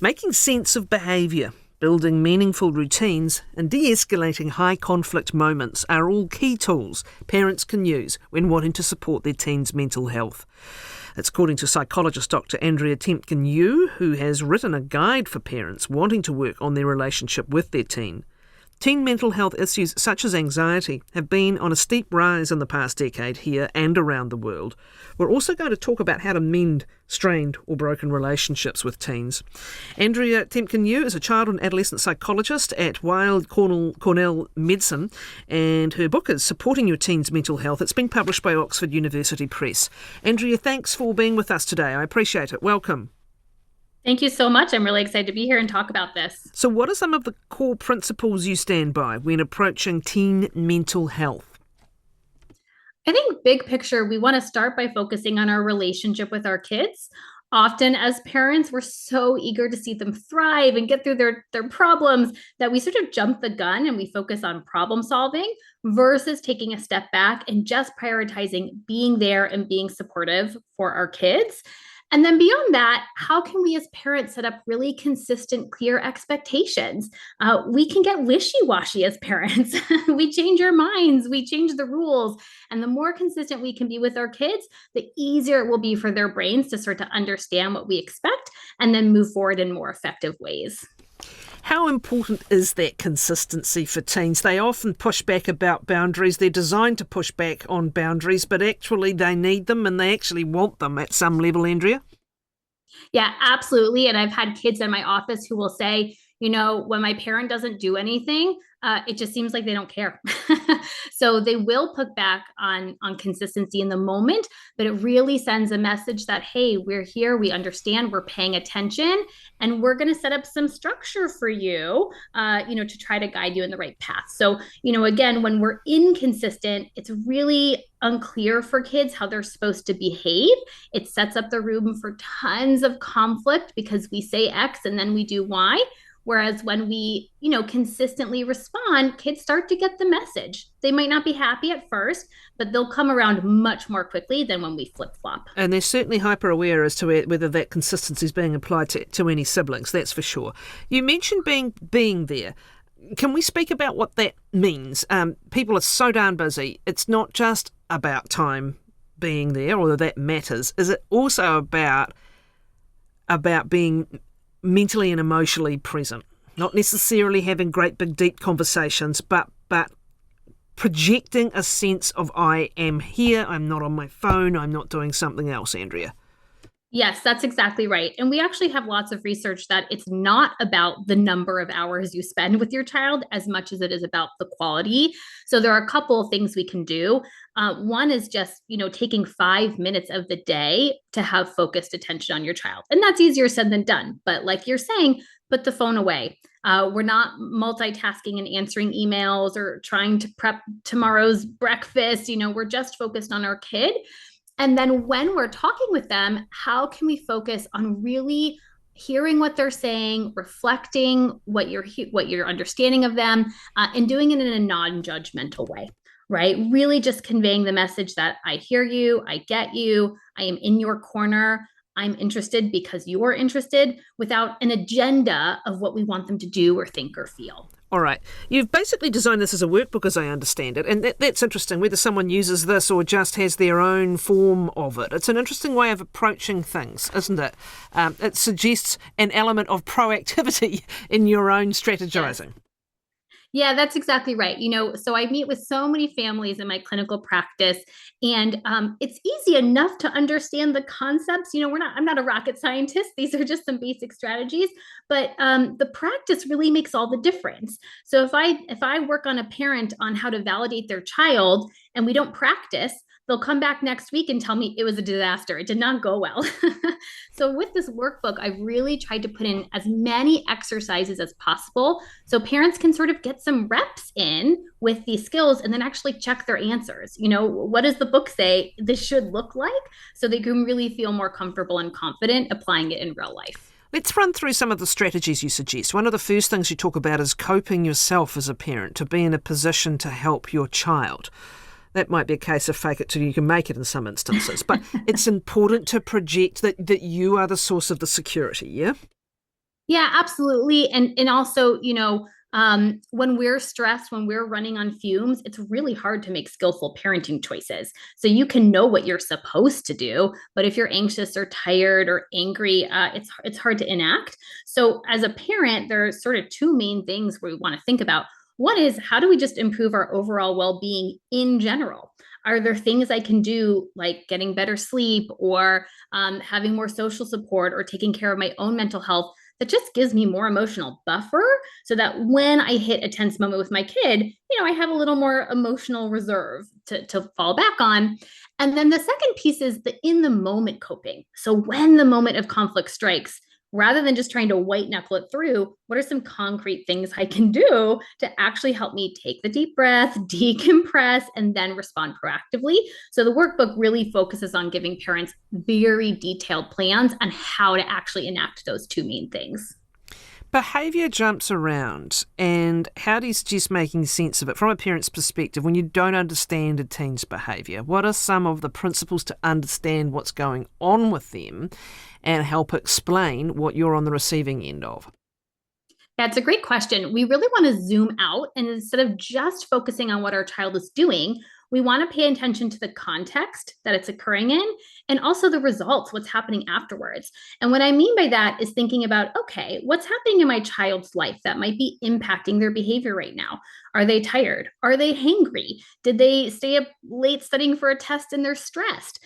Making sense of behaviour, building meaningful routines and de-escalating high conflict moments are all key tools parents can use when wanting to support their teens' mental health. It's according to psychologist Dr. Andrea Temkin-Yu, who has written a guide for parents wanting to work on their relationship with their teen. Teen mental health issues such as anxiety have been on a steep rise in the past decade here and around the world. We're also going to talk about how to mend strained or broken relationships with teens. Andrea Temkin-Yu is a child and adolescent psychologist at Weill Cornell Medicine, and her book is Supporting Your Teen's Mental Health. It's been published by Oxford University Press. Andrea, thanks for being with us today. I appreciate it. Welcome. Thank you so much. I'm really excited to be here and talk about this. So what are some of the core principles you stand by when approaching teen mental health? I think big picture, we want to start by focusing on our relationship with our kids. Often as parents, we're so eager to see them thrive and get through their problems that we sort of jump the gun and we focus on problem solving versus taking a step back and just prioritizing being there and being supportive for our kids. And then beyond that, how can we as parents set up really consistent, clear expectations? We can get wishy-washy as parents. We change our minds, we change the rules. And the more consistent we can be with our kids, the easier it will be for their brains to start to understand what we expect and then move forward in more effective ways. How important is that consistency for teens? They often push back about boundaries. They're designed to push back on boundaries, but actually they need them and they actually want them at some level, Andrea. Yeah, absolutely. And I've had kids in my office who will say, when my parent doesn't do anything, it just seems like they don't care. So they will put back on consistency in the moment, but it really sends a message that, hey, we're here, we understand, we're paying attention, and we're going to set up some structure for you, to try to guide you in the right path. So, again, when we're inconsistent, it's really unclear for kids how they're supposed to behave. It sets up the room for tons of conflict because we say X and then we do Y. Whereas when we, consistently respond, kids start to get the message. They might not be happy at first, but they'll come around much more quickly than when we flip-flop. And they're certainly hyper-aware as to whether that consistency is being applied to any siblings, that's for sure. You mentioned being there. Can we speak about what that means? People are so darn busy. It's not just about time being there, although that matters. Is it also about being mentally and emotionally present, not necessarily having great big deep conversations, but projecting a sense of I am here, I'm not on my phone, I'm not doing something else, Andrea? Yes, that's exactly right. And we actually have lots of research that it's not about the number of hours you spend with your child as much as it is about the quality. So there are a couple of things we can do. One is just, taking 5 minutes of the day to have focused attention on your child. And that's easier said than done. But like you're saying, put the phone away. We're not multitasking and answering emails or trying to prep tomorrow's breakfast. We're just focused on our kid. And then when we're talking with them, how can we focus on really hearing what they're saying, reflecting what your understanding of them, and doing it in a non-judgmental way, right? Really just conveying the message that I hear you, I get you, I am in your corner, I'm interested because you're interested, without an agenda of what we want them to do or think or feel. All right. You've basically designed this as a workbook, as I understand it, and that's interesting, whether someone uses this or just has their own form of it. It's an interesting way of approaching things, isn't it? It suggests an element of proactivity in your own strategizing. Yes. Yeah, that's exactly right. So I meet with so many families in my clinical practice, and it's easy enough to understand the concepts. I'm not a rocket scientist. These are just some basic strategies, but the practice really makes all the difference. So if I work on a parent on how to validate their child and we don't practice, they'll come back next week and tell me it was a disaster. It did not go well. So with this workbook, I've really tried to put in as many exercises as possible so parents can sort of get some reps in with these skills and then actually check their answers. What does the book say this should look like? So they can really feel more comfortable and confident applying it in real life. Let's run through some of the strategies you suggest. One of the first things you talk about is coping yourself as a parent to be in a position to help your child. That might be a case of fake it till you can make it in some instances, but it's important to project that you are the source of the security, yeah? Yeah, absolutely. And also, when we're stressed, when we're running on fumes, it's really hard to make skillful parenting choices. So you can know what you're supposed to do, but if you're anxious or tired or angry, it's hard to enact. So as a parent, there are sort of two main things we want to think about. One is, how do we just improve our overall well-being in general? Are there things I can do, like getting better sleep, or having more social support, or taking care of my own mental health, that just gives me more emotional buffer, so that when I hit a tense moment with my kid, I have a little more emotional reserve to fall back on. And then the second piece is the in the moment coping. So when the moment of conflict strikes, rather than just trying to white knuckle it through, what are some concrete things I can do to actually help me take the deep breath, decompress, and then respond proactively? So the workbook really focuses on giving parents very detailed plans on how to actually enact those two main things. Behaviour jumps around, and how do you suggest making sense of it from a parent's perspective when you don't understand a teen's behaviour? What are some of the principles to understand what's going on with them and help explain what you're on the receiving end of? That's a great question. We really want to zoom out, and instead of just focusing on what our child is doing, we want to pay attention to the context that it's occurring in, and also the results, what's happening afterwards. And what I mean by that is thinking about, okay, what's happening in my child's life that might be impacting their behavior right now? Are they tired? Are they hangry? Did they stay up late studying for a test and they're stressed?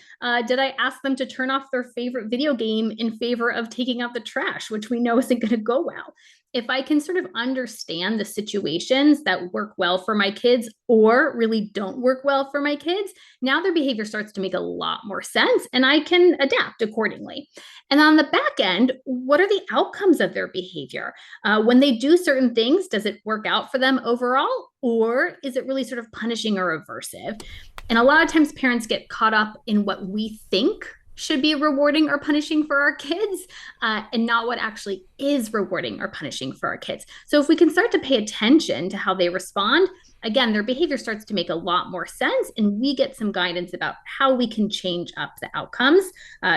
Did I ask them to turn off their favorite video game in favor of taking out the trash, which we know isn't going to go well? If I can sort of understand the situations that work well for my kids or really don't work well for my kids, now their behavior starts to make a lot more sense and I can adapt accordingly. And on the back end, what are the outcomes of their behavior? When they do certain things, does it work out for them overall? Or is it really sort of punishing or aversive? And a lot of times parents get caught up in what we think should be rewarding or punishing for our kids, and not what actually is rewarding or punishing for our kids. So if we can start to pay attention to how they respond, again, their behavior starts to make a lot more sense, and we get some guidance about how we can change up the outcomes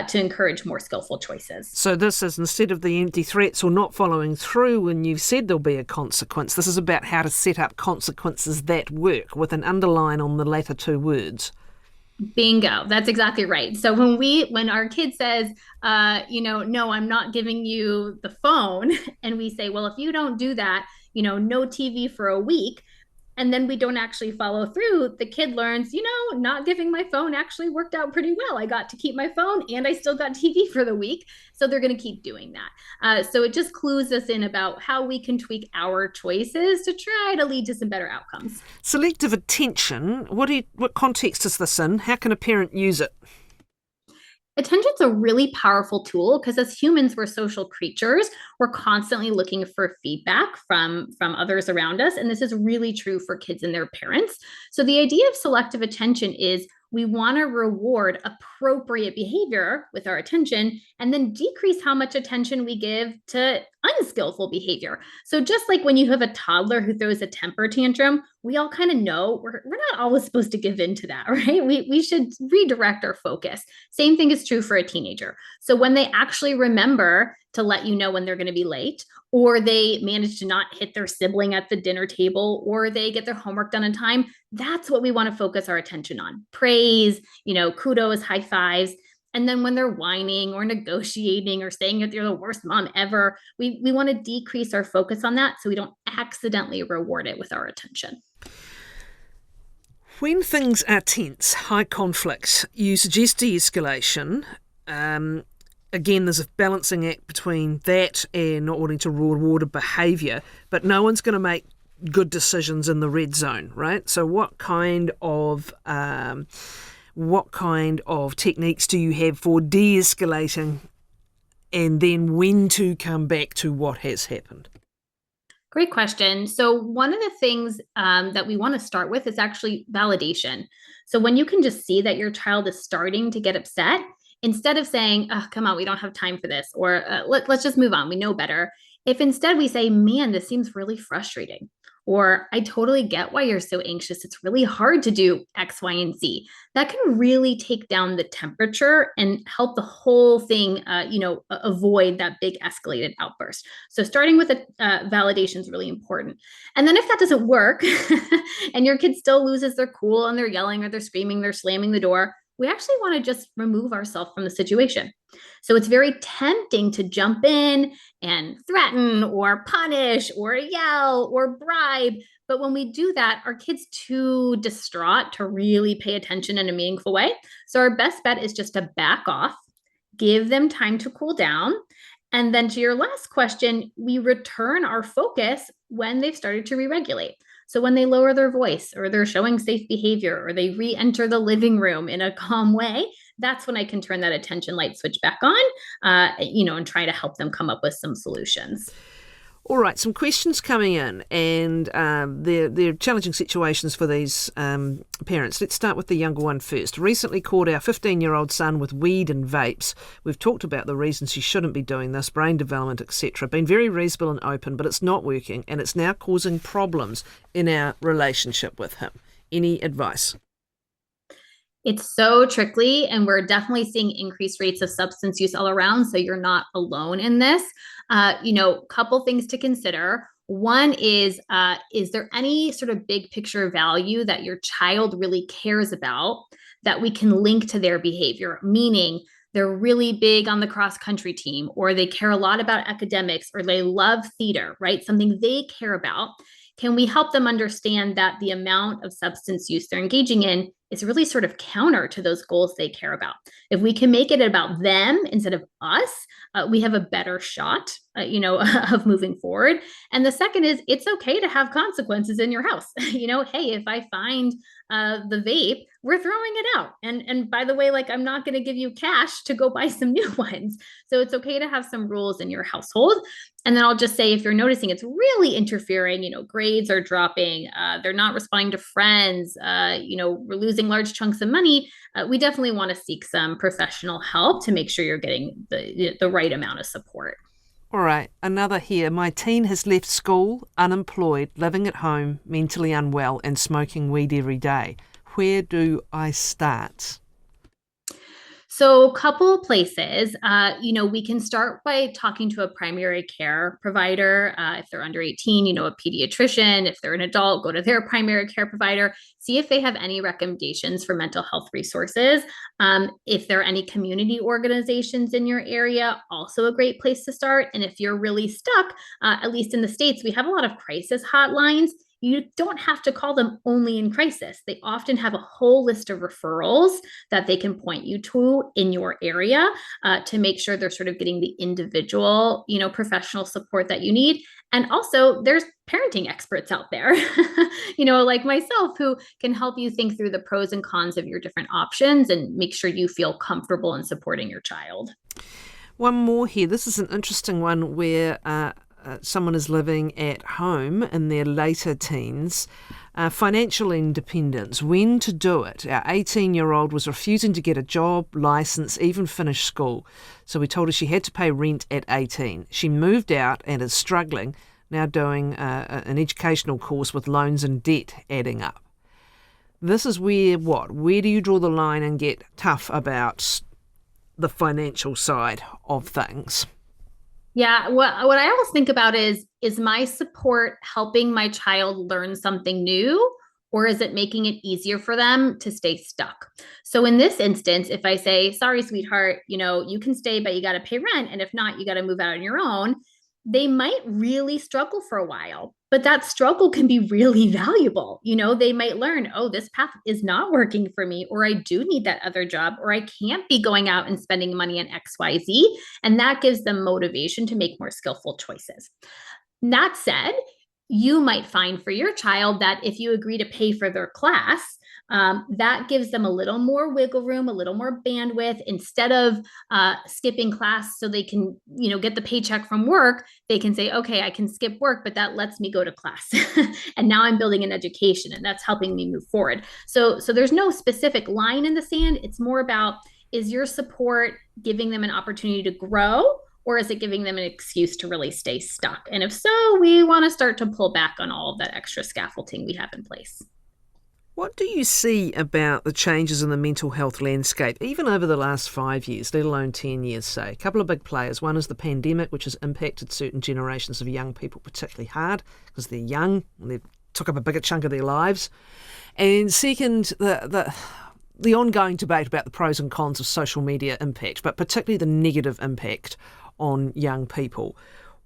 to encourage more skillful choices. So this is, instead of the empty threats or not following through when you've said there'll be a consequence, this is about how to set up consequences that work, with an underline on the latter two words. Bingo. That's exactly right. So when our kid says, no, I'm not giving you the phone, and we say, well, if you don't do that, no TV for a week, and then we don't actually follow through, the kid learns, not giving my phone actually worked out pretty well. I got to keep my phone and I still got TV for the week. So they're going to keep doing that. So it just clues us in about how we can tweak our choices to try to lead to some better outcomes. Selective attention, what context is this in? How can a parent use it? Attention's a really powerful tool because as humans, we're social creatures. We're constantly looking for feedback from others around us. And this is really true for kids and their parents. So the idea of selective attention is we want to reward appropriate behavior with our attention and then decrease how much attention we give to unskillful behavior. So just like when you have a toddler who throws a temper tantrum, we all kind of know we're not always supposed to give in to that, right? We should redirect our focus. Same thing is true for a teenager. So when they actually remember to let you know when they're going to be late, or they manage to not hit their sibling at the dinner table, or they get their homework done in time, that's what we want to focus our attention on. Praise, kudos, high fives. And then when they're whining or negotiating or saying that they're the worst mom ever, we want to decrease our focus on that so we don't accidentally reward it with our attention. When things are tense, high conflict, you suggest de-escalation. Again, there's a balancing act between that and not wanting to reward a behaviour, but no one's going to make good decisions in the red zone, right? So what kind of techniques do you have for de-escalating, and then when to come back to what has happened? Great question. So one of the things that we want to start with is actually validation. So when you can just see that your child is starting to get upset, instead of saying, oh, come on, we don't have time for this, or let's just move on, we know better. If instead we say, man, this seems really frustrating, Or I totally get why you're so anxious. It's really hard to do X, Y, and Z. That can really take down the temperature and help the whole thing, avoid that big escalated outburst. So starting with a validation is really important. And then if that doesn't work and your kid still loses their cool and they're yelling or they're screaming, they're slamming the door, we actually want to just remove ourselves from the situation. So it's very tempting to jump in and threaten or punish or yell or bribe. But when we do that, our kid's too distraught to really pay attention in a meaningful way. So our best bet is just to back off, give them time to cool down. And then to your last question, we return our focus when they've started to re-regulate. So when they lower their voice or they're showing safe behavior or they re-enter the living room in a calm way, that's when I can turn that attention light switch back on, and try to help them come up with some solutions. All right, some questions coming in, and they're challenging situations for these parents. Let's start with the younger one first. Recently caught our 15-year-old son with weed and vapes. We've talked about the reasons he shouldn't be doing this, brain development, etc. Been very reasonable and open, but it's not working, and it's now causing problems in our relationship with him. Any advice? It's so tricky, and we're definitely seeing increased rates of substance use all around. So you're not alone in this. Couple things to consider. One is there any sort of big picture value that your child really cares about that we can link to their behavior? Meaning they're really big on the cross country team, or they care a lot about academics, or they love theater, right? Something they care about. Can we help them understand that the amount of substance use they're engaging in is really sort of counter to those goals they care about? If we can make it about them instead of us, we have a better shot, of moving forward. And the second is it's okay to have consequences in your house. Hey, if I find the vape, we're throwing it out. And by the way, like, I'm not going to give you cash to go buy some new ones. So it's okay to have some rules in your household. And then I'll just say, if you're noticing it's really interfering, grades are dropping, they're not responding to friends, we're losing large chunks of money, we definitely want to seek some professional help to make sure you're getting the right amount of support. All right, another here. My teen has left school, unemployed, living at home, mentally unwell, and smoking weed every day. Where do I start? So, a couple of places, we can start by talking to a primary care provider. If they're under 18, a pediatrician. If they're an adult, go to their primary care provider. See if they have any recommendations for mental health resources. If there are any community organizations in your area, also a great place to start. And if you're really stuck, at least in the States, we have a lot of crisis hotlines. You don't have to call them only in crisis. They often have a whole list of referrals that they can point you to in your area to make sure they're sort of getting the individual, professional support that you need. And also, there's parenting experts out there, like myself, who can help you think through the pros and cons of your different options and make sure you feel comfortable in supporting your child. One more here. This is an interesting one where someone is living at home in their later teens. Financial independence, when to do it. Our 18-year-old was refusing to get a job, license, even finish school. So we told her she had to pay rent at 18. She moved out and is struggling, now doing an educational course with loans and debt adding up. This is where do you draw the line and get tough about the financial side of things? Yeah, what I always think about is my support helping my child learn something new, or is it making it easier for them to stay stuck? So in this instance, if I say, sorry, sweetheart, you can stay, but you got to pay rent. And if not, you got to move out on your own. They might really struggle for a while, but that struggle can be really valuable. They might learn, oh, this path is not working for me, or I do need that other job, or I can't be going out and spending money on XYZ. And that gives them motivation to make more skillful choices. That said, you might find for your child that if you agree to pay for their class, that gives them a little more wiggle room, a little more bandwidth. Instead of skipping class so they can, get the paycheck from work, they can say, okay, I can skip work, but that lets me go to class. And now I'm building an education, and that's helping me move forward. So there's no specific line in the sand. It's more about, is your support giving them an opportunity to grow, or is it giving them an excuse to really stay stuck? And if so, we want to start to pull back on all of that extra scaffolding we have in place. What do you see about the changes in the mental health landscape, even over the last 5 years, let alone 10 years, say? A couple of big players. One is the pandemic, which has impacted certain generations of young people particularly hard because they're young and they took up a bigger chunk of their lives. And second, the ongoing debate about the pros and cons of social media impact, but particularly the negative impact on young people.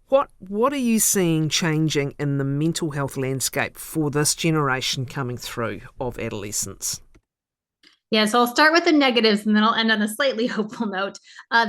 What are you seeing changing in the mental health landscape for this generation coming through of adolescents? Yeah, so I'll start with the negatives and then I'll end on a slightly hopeful note.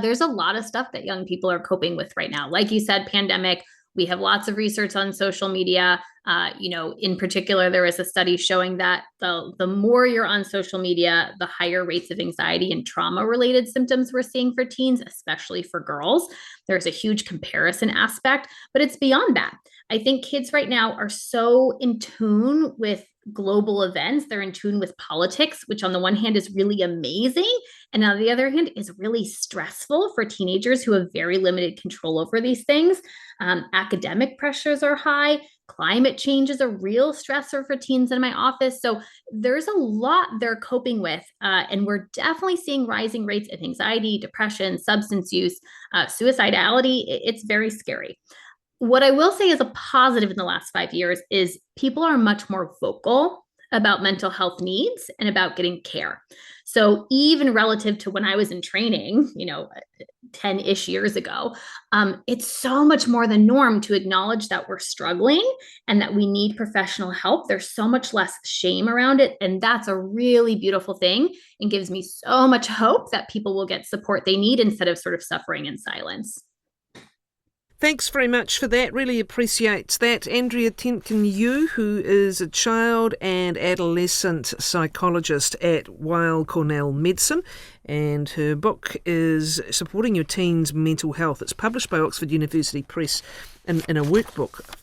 There's a lot of stuff that young people are coping with right now. Like you said, pandemic, we have lots of research on social media. In particular, there was a study showing that the more you're on social media, the higher rates of anxiety and trauma-related symptoms we're seeing for teens, especially for girls. There's a huge comparison aspect, but it's beyond that. I think kids right now are so in tune with global events. They're in tune with politics, which on the one hand is really amazing, and on the other hand is really stressful for teenagers who have very limited control over these things. Academic pressures are high. Climate change is a real stressor for teens in my office. So there's a lot they're coping with. And we're definitely seeing rising rates of anxiety, depression, substance use, suicidality. It's very scary. What I will say is a positive in the last 5 years is people are much more vocal about mental health needs and about getting care. So even relative to when I was in training, 10-ish years ago, it's so much more the norm to acknowledge that we're struggling and that we need professional help. There's so much less shame around it. And that's a really beautiful thing and gives me so much hope that people will get support they need instead of sort of suffering in silence. Thanks very much for that. Really appreciate that. Andrea Temkin-Yu, who is a child and adolescent psychologist at Weill Cornell Medicine, and her book is Supporting Your Teen's Mental Health. It's published by Oxford University Press in a workbook